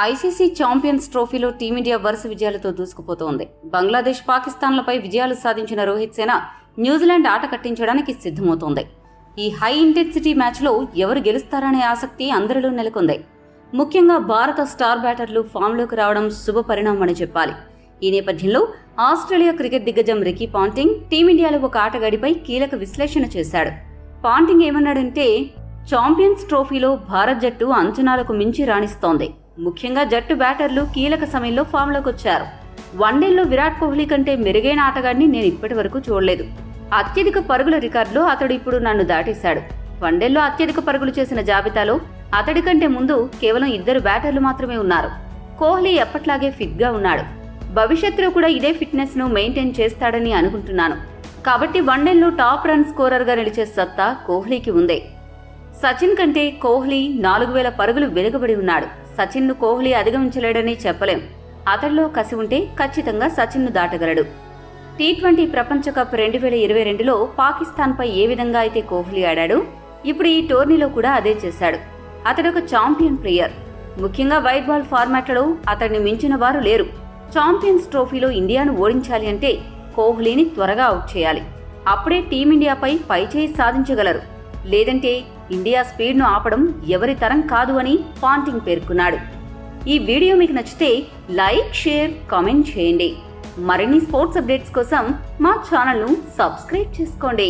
ICC champions ట్రోఫీలో team India వరుస విజయాలతో దూసుకుపోతోంది. బంగ్లాదేశ్, పాకిస్తాన్లపై విజయాలు సాధించిన రోహిత్ సేన న్యూజిలాండ్ ఆట కట్టించడానికి సిద్ధమవుతోంది. ఈ హై ఇంటెన్సిటీ మ్యాచ్లో ఎవరు గెలుస్తారనే ఆసక్తి అందరిలో నెలకొంది. ముఖ్యంగా భారత స్టార్ బ్యాటర్లు ఫామ్లోకి రావడం శుభ పరిణామమని చెప్పాలి. ఈ నేపథ్యంలో ఆస్ట్రేలియా క్రికెట్ దిగ్గజం రికీ పాంటింగ్ టీమిండియాలో ఒక ఆటగాడిపై కీలక విశ్లేషణ చేశాడు. పాంటింగ్ ఏమన్నాడంటే, ఛాంపియన్స్ ట్రోఫీలో భారత్ జట్టు అంచనాలకు మించి రాణిస్తోంది. ముఖ్యంగా జట్టు బ్యాటర్లు కీలక సమయంలో ఫామ్లోకి వచ్చారు. వన్డేల్లో విరాట్ కోహ్లీ కంటే మెరుగైన ఆటగాడిని నేను ఇప్పటి వరకు చూడలేదు. అత్యధిక పరుగుల రికార్డులో అతడు ఇప్పుడు నన్ను దాటేశాడు. వన్డేల్లో అత్యధిక పరుగులు చేసిన జాబితాలో అతడి కంటే ముందు కేవలం 2 బ్యాటర్లు మాత్రమే ఉన్నారు. కోహ్లీ ఎప్పట్లాగే ఫిట్గా ఉన్నాడు. భవిష్యత్తులో కూడా ఇదే ఫిట్నెస్ ను మెయింటైన్ చేస్తాడని అనుకుంటున్నాను. కాబట్టి వన్డేల్లో టాప్ రన్ స్కోరర్గా నిలిచే సత్తా కోహ్లీకి ఉంది. సచిన్ కంటే కోహ్లీ 4000 పరుగులు వెనుకబడి ఉన్నాడు. సచిన్ను కోహ్లీ అధిగమించలేడని చెప్పలేం. అతడిలో కసి ఉంటే ఖచ్చితంగా సచిన్ను దాటగలడు. టీ20 ప్రపంచ కప్ 2022లో పాకిస్తాన్పై ఏ విధంగా అయితే కోహ్లీ ఆడాడు, ఇప్పుడు ఈ టోర్నీలో కూడా అదే చేశాడు. అతడొక ఛాంపియన్ ప్లేయర్. ముఖ్యంగా వైట్ బాల్ ఫార్మాట్లలో అతడిని మించిన వారు లేరు. ఛాంపియన్స్ ట్రోఫీలో ఇండియాను ఓడించాలి అంటే కోహ్లీని త్వరగా అవుట్ చేయాలి. అప్పుడే టీమిండియాపై పైచేయి సాధించగలరు. లేదంటే ఇండియా స్పీడ్ను ఆపడం ఎవరి తరం కాదు అని పాంటింగ్ పేర్కొన్నాడు. ఈ వీడియో మీకు నచ్చితే లైక్, షేర్, కామెంట్ చేయండి. మరిన్ని స్పోర్ట్స్ అప్డేట్స్ కోసం మా ఛానల్ను సబ్స్క్రైబ్ చేసుకోండి.